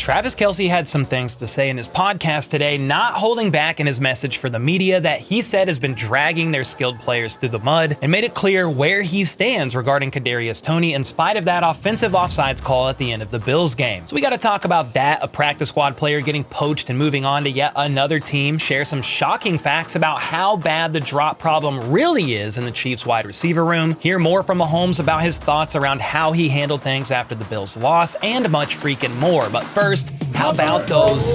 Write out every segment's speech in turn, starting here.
Travis Kelce had some things to say in his podcast today, not holding back in his message for the media that he said has been dragging their skilled players through the mud, and made it clear where he stands regarding Kadarius Toney in spite of that offensive offsides call at the end of the Bills game. So we got to talk about that, a practice squad player getting poached and moving on to yet another team, share some shocking facts about how bad the drop problem really is in the Chiefs wide receiver room, hear more from Mahomes about his thoughts around how he handled things after the Bills loss, and much freaking more. But first, how about those?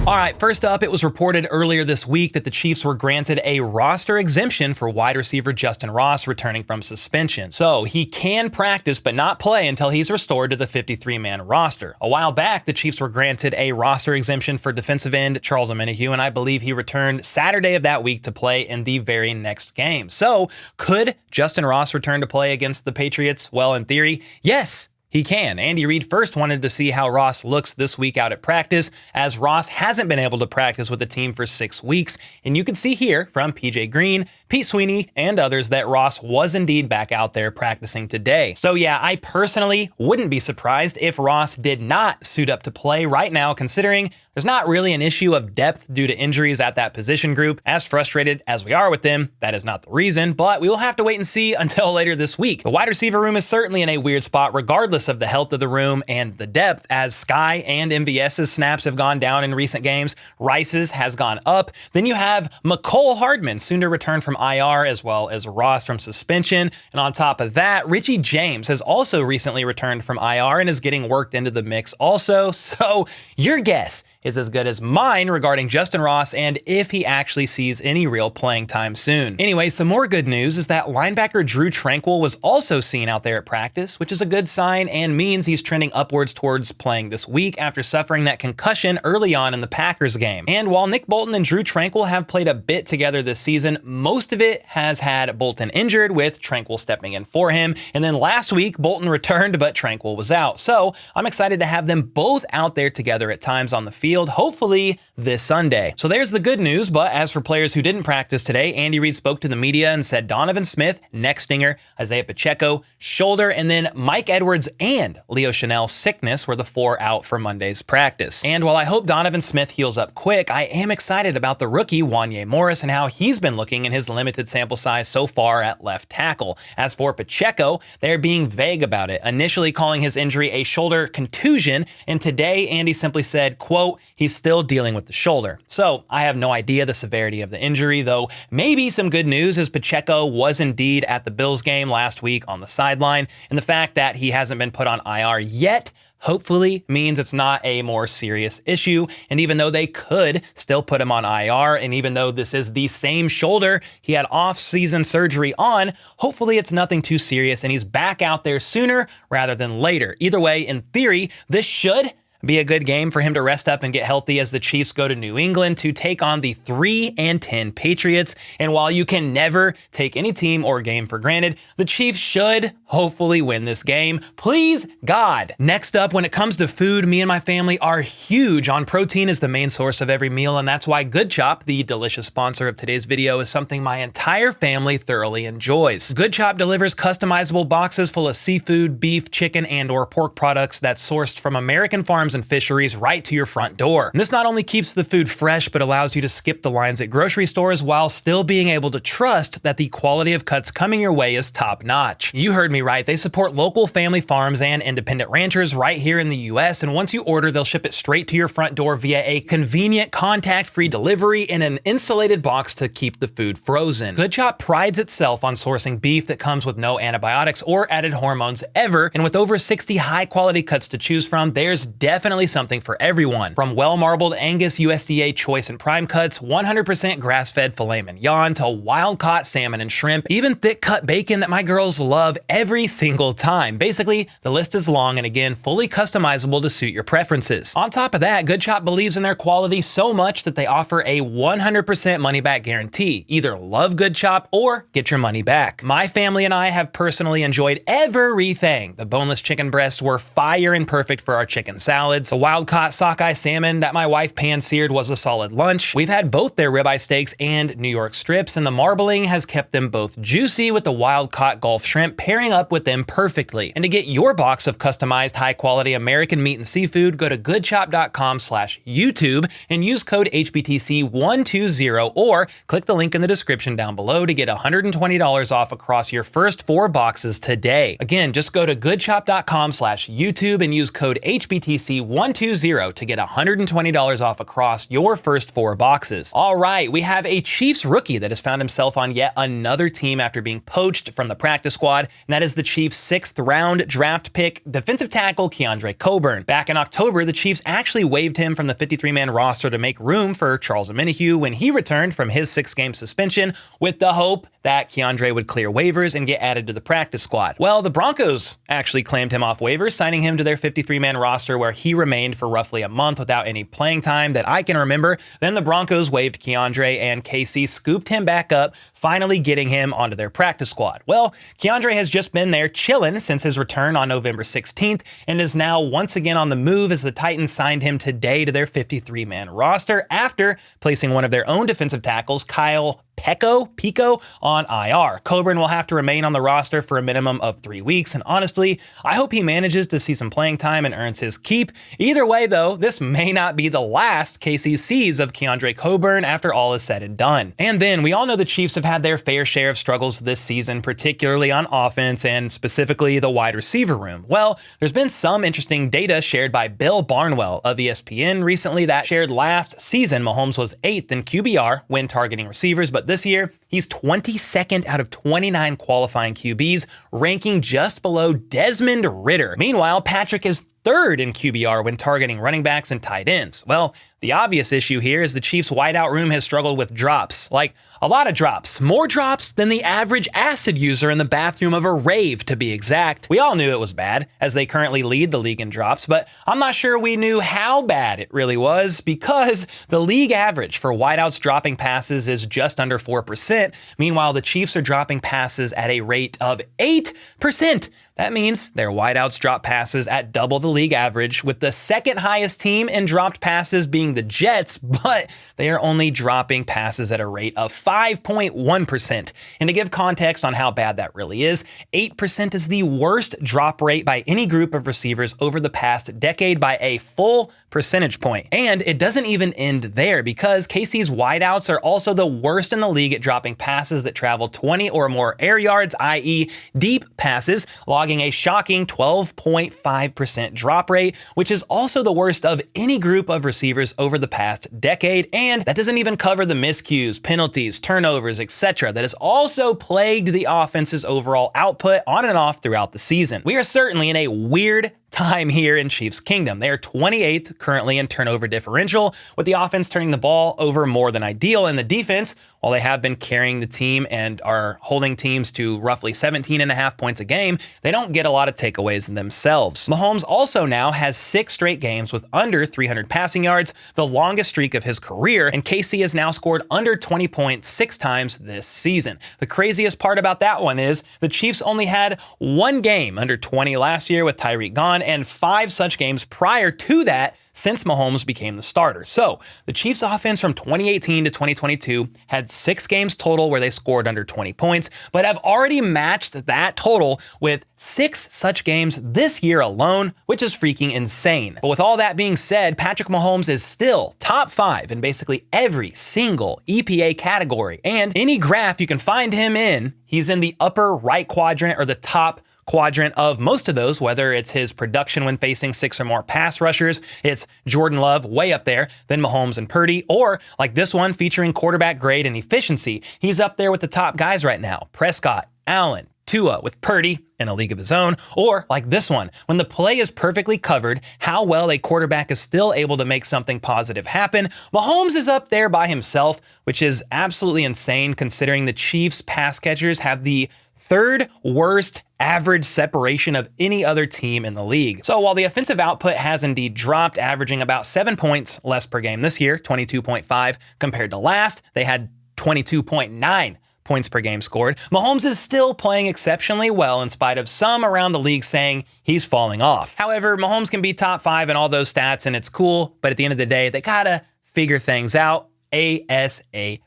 All right, first up, it was reported earlier this week that the Chiefs were granted a roster exemption for wide receiver Justyn Ross returning from suspension. So he can practice but not play until he's restored to the 53-man roster. A while back, the Chiefs were granted a roster exemption for defensive end Charles Omenihu, and I believe he returned Saturday of that week to play in the very next game. So could Justyn Ross return to play against the Patriots? Well, in theory, yes. He can. Andy Reid first wanted to see how Ross looks this week out at practice, as Ross hasn't been able to practice with the team for 6 weeks. And you can see here from PJ Green, Pete Sweeney, and others that Ross was indeed back out there practicing today. So yeah, I personally wouldn't be surprised if Ross did not suit up to play right now, considering there's not really an issue of depth due to injuries at that position group. As frustrated as we are with them, that is not the reason, but we will have to wait and see until later this week. The wide receiver room is certainly in a weird spot regardless of the health of the room and the depth, as Sky and MVS's snaps have gone down in recent games. Rice's has gone up. Then you have Mecole Hardman, soon to return from IR, as well as Ross from suspension. And on top of that, Richie James has also recently returned from IR and is getting worked into the mix also. So your guess is as good as mine regarding Justyn Ross and if he actually sees any real playing time soon. Anyway, some more good news is that linebacker Drue Tranquill was also seen out there at practice, which is a good sign and means he's trending upwards towards playing this week after suffering that concussion early on in the Packers game. And while Nick Bolton and Drue Tranquill have played a bit together this season, most of it has had Bolton injured, with Tranquill stepping in for him. And then last week, Bolton returned, but Tranquill was out. So I'm excited to have them both out there together at times on the field, hopefully this Sunday. So there's the good news, but as for players who didn't practice today, Andy Reid spoke to the media and said Donovan Smith, neck stinger, Isaiah Pacheco, shoulder, and then Mike Edwards and Leo Chanel sickness were the 4 out for Monday's practice. And while I hope Donovan Smith heals up quick, I am excited about the rookie Wanya Morris and how he's been looking in his limited sample size so far at left tackle. As for Pacheco, they're being vague about it, initially calling his injury a shoulder contusion, and today Andy simply said, quote, he's still dealing with the shoulder. So I have no idea the severity of the injury, though maybe some good news is Pacheco was indeed at the Bills game last week on the sideline, and the fact that he hasn't been put on IR yet hopefully means it's not a more serious issue. And even though they could still put him on IR, and even though this is the same shoulder he had off-season surgery on, hopefully it's nothing too serious and he's back out there sooner rather than later. Either way, in theory, this should be a good game for him to rest up and get healthy as the Chiefs go to New England to take on the 3-10 Patriots. And while you can never take any team or game for granted, the Chiefs should hopefully win this game. Please, God. Next up, when it comes to food, me and my family are huge on protein as the main source of every meal, and that's why Good Chop, the delicious sponsor of today's video, is something my entire family thoroughly enjoys. Good Chop delivers customizable boxes full of seafood, beef, chicken, and/or pork products that's sourced from American farms and fisheries right to your front door. And this not only keeps the food fresh, but allows you to skip the lines at grocery stores while still being able to trust that the quality of cuts coming your way is top notch. You heard me right. They support local family farms and independent ranchers right here in the US. And once you order, they'll ship it straight to your front door via a convenient contact-free delivery in an insulated box to keep the food frozen. Good Chop prides itself on sourcing beef that comes with no antibiotics or added hormones ever. And with over 60 high-quality cuts to choose from, there's definitely something for everyone. From well-marbled Angus USDA choice and prime cuts, 100% grass-fed filet mignon, to wild-caught salmon and shrimp, even thick-cut bacon that my girls love every single time. Basically, the list is long and again, fully customizable to suit your preferences. On top of that, Good Chop believes in their quality so much that they offer a 100% money-back guarantee. Either love Good Chop or get your money back. My family and I have personally enjoyed everything. The boneless chicken breasts were fire and perfect for our chicken salad. salads. The wild-caught sockeye salmon that my wife pan-seared was a solid lunch. We've had both their ribeye steaks and New York strips, and the marbling has kept them both juicy, with the wild-caught Gulf shrimp pairing up with them perfectly. And to get your box of customized high-quality American meat and seafood, go to goodchop.com/YouTube and use code HBTC120, or click the link in the description down below to get $120 off across your first 4 boxes today. Again, just go to goodchop.com/YouTube and use code HBTC120 to get $120 off across your first 4 boxes. All right, we have a Chiefs rookie that has found himself on yet another team after being poached from the practice squad, and that is the Chiefs' 6th round draft pick, defensive tackle Keondre Coburn. Back in October, the Chiefs actually waived him from the 53-man roster to make room for Charles Omenihu when he returned from his 6-game suspension, with the hope that Keondre would clear waivers and get added to the practice squad. Well, the Broncos actually claimed him off waivers, signing him to their 53-man roster, where he remained for roughly a month without any playing time that I can remember. Then the Broncos waived Keondre, and KC scooped him back up, finally getting him onto their practice squad. Well, Keondre has just been there chilling since his return on November 16th and is now once again on the move, as the Titans signed him today to their 53-man roster after placing one of their own defensive tackles, Kyle Pico on IR. Coburn will have to remain on the roster for a minimum of 3 weeks, and honestly, I hope he manages to see some playing time and earns his keep. Either way, though, this may not be the last KC sees of Keondre Coburn after all is said and done. And then, we all know the Chiefs have had their fair share of struggles this season, particularly on offense and specifically the wide receiver room. Well, there's been some interesting data shared by Bill Barnwell of ESPN recently that shared last season Mahomes was 8th in QBR when targeting receivers, but this year, he's 22nd out of 29 qualifying QBs, ranking just below Desmond Ridder. Meanwhile, Patrick is 3rd in QBR when targeting running backs and tight ends. Well, the obvious issue here is the Chiefs' wideout room has struggled with drops. Like, a lot of drops. More drops than the average acid user in the bathroom of a rave, to be exact. We all knew it was bad, as they currently lead the league in drops, but I'm not sure we knew how bad it really was, because the league average for wideouts dropping passes is just under 4%. Meanwhile, the Chiefs are dropping passes at a rate of 8%. That means their wideouts drop passes at double the league average, with the second highest team in dropped passes being the Jets, but they are only dropping passes at a rate of 5.1%. And to give context on how bad that really is, 8% is the worst drop rate by any group of receivers over the past decade by a full percentage point. And it doesn't even end there, because KC's wideouts are also the worst in the league at dropping passes that travel 20 or more air yards, i.e. deep passes, logging a shocking 12.5% drop rate, which is also the worst of any group of receivers over the past decade. And that doesn't even cover the miscues, penalties, turnovers, etc. that has also plagued the offense's overall output on and off throughout the season. We are certainly in a weird time here in Chiefs Kingdom. They are 28th currently in turnover differential, with the offense turning the ball over more than ideal, and the defense, while they have been carrying the team and are holding teams to roughly 17.5 points a game, they don't get a lot of takeaways in themselves. Mahomes also now has 6 straight games with under 300 passing yards, the longest streak of his career, and KC has now scored under 20 points 6 times this season. The craziest part about that one is the Chiefs only had 1 game under 20 last year with Tyreek gone, and 5 such games prior to that since Mahomes became the starter. So the Chiefs offense from 2018 to 2022 had 6 games total where they scored under 20 points, but have already matched that total with 6 such games this year alone, which is freaking insane. But with all that being said, Patrick Mahomes is still top 5 in basically every single EPA category, and any graph you can find him in, he's in the upper right quadrant or the top quadrant of most of those, whether it's his production when facing 6 or more pass rushers, it's Jordan Love way up there, then Mahomes and Purdy, or like this one featuring quarterback grade and efficiency, he's up there with the top guys right now, Prescott, Allen, Tua, with Purdy in a league of his own, or like this one, when the play is perfectly covered, how well a quarterback is still able to make something positive happen. Mahomes is up there by himself, which is absolutely insane considering the Chiefs pass catchers have the 3rd worst average separation of any other team in the league. So while the offensive output has indeed dropped, averaging about 7 points less per game this year, 22.5, compared to last, they had 22.9 points per game scored. Mahomes is still playing exceptionally well in spite of some around the league saying he's falling off. However, Mahomes can be top 5 in all those stats and it's cool, but at the end of the day, they gotta figure things out ASAP.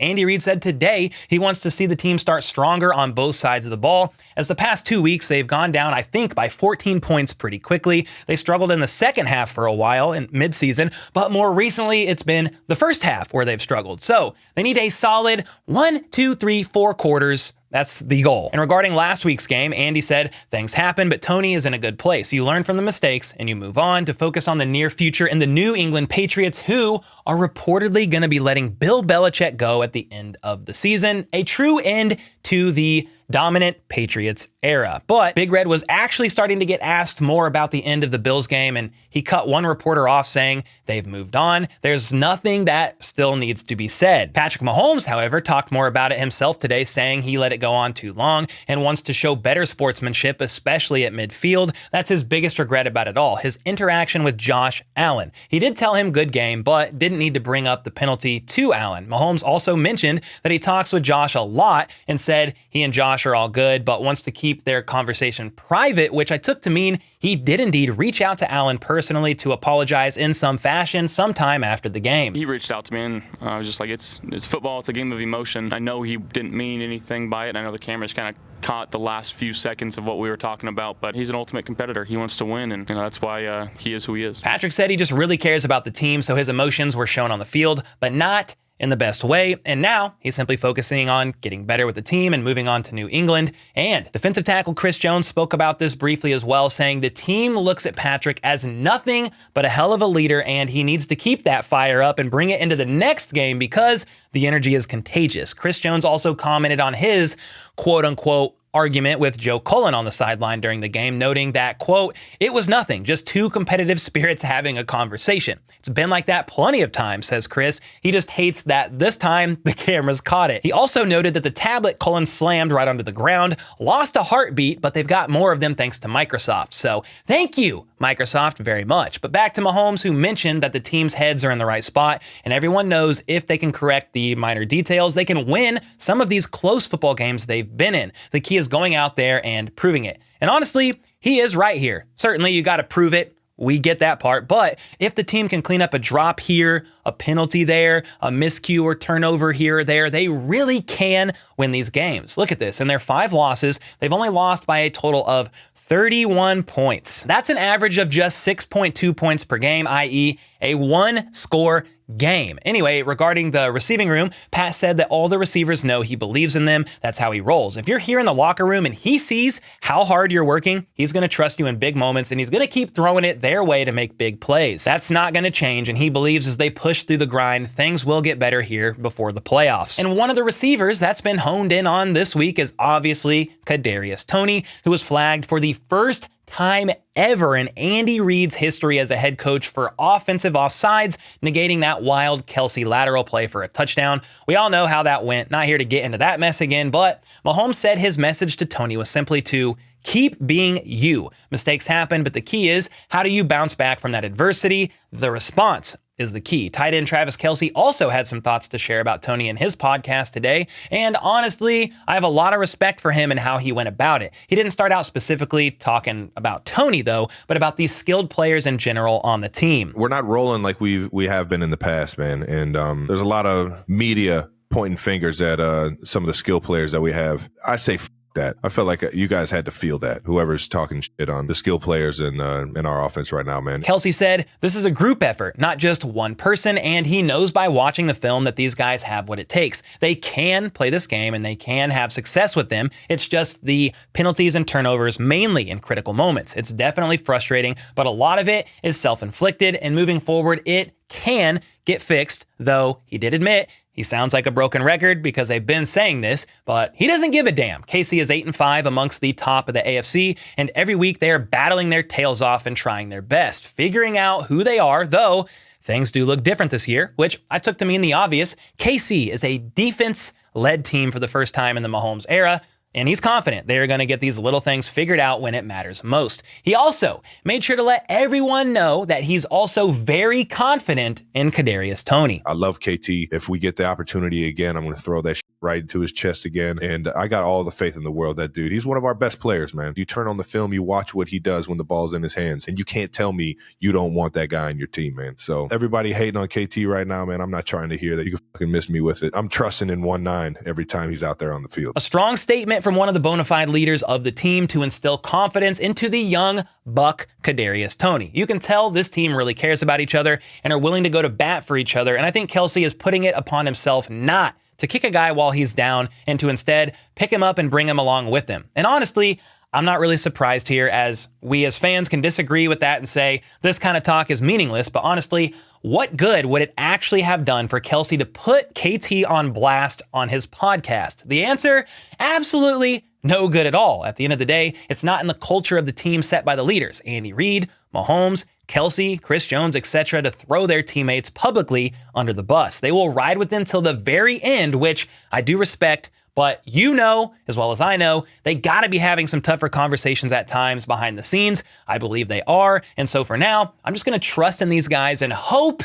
Andy Reid said today he wants to see the team start stronger on both sides of the ball. As the past 2 weeks, they've gone down, I think, by 14 points pretty quickly. They struggled in the second half for a while in midseason, but more recently, it's been the first half where they've struggled. So they need a solid 1, 2, 3, 4 quarters. That's the goal. And regarding last week's game, Andy said, things happen, but Toney is in a good place. You learn from the mistakes and you move on to focus on the near future and the New England Patriots, who are reportedly going to be letting Bill Belichick go at the end of the season. A true end to the dominant Patriots era. But Big Red was actually starting to get asked more about the end of the Bills game, and he cut one reporter off saying they've moved on. There's nothing that still needs to be said. Patrick Mahomes, however, talked more about it himself today, saying he let it go on too long and wants to show better sportsmanship, especially at midfield. That's his biggest regret about it all, his interaction with Josh Allen. He did tell him good game, but didn't need to bring up the penalty to Allen. Mahomes also mentioned that he talks with Josh a lot and said he and Josh are all good, but wants to keep their conversation private, which I took to mean he did indeed reach out to Allen personally to apologize in some fashion sometime after the game. He reached out to me and I was just like, it's football, it's a game of emotion. I know he didn't mean anything by it. I know the cameras kind of caught the last few seconds of what we were talking about, but he's an ultimate competitor. He wants to win, and that's why he is who he is. Patrick said he just really cares about the team, so his emotions were shown on the field, but not in the best way, and now he's simply focusing on getting better with the team and moving on to New England. And defensive tackle Chris Jones spoke about this briefly as well, saying the team looks at Patrick as nothing but a hell of a leader, and he needs to keep that fire up and bring it into the next game because the energy is contagious. Chris Jones also commented on his quote-unquote argument with Joe Cullen on the sideline during the game, noting that, quote, it was nothing, just two competitive spirits having a conversation. It's been like that plenty of times, says Chris. He just hates that this time the cameras caught it. He also noted that the tablet Cullen slammed right onto the ground lost a heartbeat, but they've got more of them thanks to Microsoft. So thank you, Microsoft, very much. But back to Mahomes, who mentioned that the team's heads are in the right spot, and everyone knows if they can correct the minor details, they can win some of these close football games they've been in. The key is going out there and proving it. And honestly, he is right here. Certainly, you got to prove it. We get that part. But if the team can clean up a drop here, a penalty there, a miscue or turnover here or there, they really can win these games. Look at this. In their 5 losses, they've only lost by a total of 31 points. That's an average of just 6.2 points per game, i.e. a 1-score game. Anyway, regarding the receiving room, Pat said that all the receivers know he believes in them. That's how he rolls. If you're here in the locker room and he sees how hard you're working, he's going to trust you in big moments and he's going to keep throwing it their way to make big plays. That's not going to change, and he believes as they push through the grind, things will get better here before the playoffs. And one of the receivers that's been honed in on this week is obviously Kadarius Toney, who was flagged for the first time ever in Andy Reid's history as a head coach for offensive offsides, negating that wild Kelce lateral play for a touchdown. We all know how that went. Not here to get into that mess again, but Mahomes said his message to Toney was simply to keep being you. Mistakes happen, but the key is, how do you bounce back from that adversity? The response is the key. Tight end Travis Kelce also had some thoughts to share about Toney in his podcast today, and honestly, I have a lot of respect for him and how he went about it. He didn't start out specifically talking about Toney though, but about these skilled players in general on the team. We're not rolling like we have been in the past, man, and there's a lot of media pointing fingers at some of the skill players that we have. I say that. I felt like you guys had to feel that, whoever's talking shit on the skill players in our offense right now, man. Kelce said, this is a group effort, not just one person, and he knows by watching the film that these guys have what it takes. They can play this game and they can have success with them. It's just the penalties and turnovers, mainly in critical moments. It's definitely frustrating, but a lot of it is self-inflicted, and moving forward, it can get fixed, though he did admit he sounds like a broken record because they've been saying this, but he doesn't give a damn. KC is 8-5 amongst the top of the AFC, and every week they are battling their tails off and trying their best, figuring out who they are, though things do look different this year, which I took to mean the obvious. KC is a defense-led team for the first time in the Mahomes era, and he's confident they are going to get these little things figured out when it matters most. He also made sure to let everyone know that he's also very confident in Kadarius Toney. I love KT. If we get the opportunity again, I'm going to throw that shit right into his chest again. And I got all the faith in the world. That dude, he's one of our best players, man. You turn on the film, you watch what he does when the ball's in his hands, and you can't tell me you don't want that guy in your team, man. So everybody hating on KT right now, man, I'm not trying to hear that. You can fucking miss me with it. I'm trusting in 1-9 every time he's out there on the field. A strong statement from one of the bona fide leaders of the team to instill confidence into the young buck Kadarius Toney. You can tell this team really cares about each other and are willing to go to bat for each other. And I think Kelce is putting it upon himself not to kick a guy while he's down and to instead pick him up and bring him along with him. And honestly, I'm not really surprised here, as we as fans can disagree with that and say this kind of talk is meaningless. But honestly, what good would it actually have done for Kelce to put KT on blast on his podcast? The answer, absolutely no good at all. At the end of the day, it's not in the culture of the team set by the leaders, Andy Reid, Mahomes, Kelce, Chris Jones, etc., to throw their teammates publicly under the bus. They will ride with them till the very end, which I do respect, but you know, as well as I know, they got to be having some tougher conversations at times behind the scenes. I believe they are. And so for now, I'm just going to trust in these guys and hope,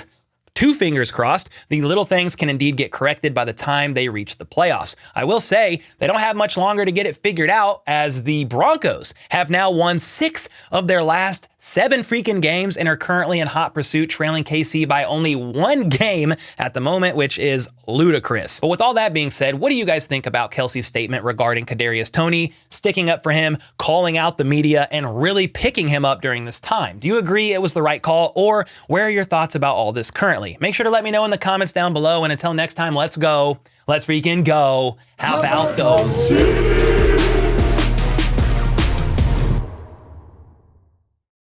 2 fingers crossed, the little things can indeed get corrected by the time they reach the playoffs. I will say they don't have much longer to get it figured out, as the Broncos have now won 6 of their last 7 freaking games and are currently in hot pursuit, trailing KC by only 1 game at the moment, which is ludicrous. But with all that being said, what do you guys think about Kelce's statement regarding Kadarius Toney, sticking up for him, calling out the media, and really picking him up during this time? Do you agree it was the right call, or where are your thoughts about all this currently? Make sure to let me know in the comments down below, and until next time, let's go. Let's freaking go. How about those?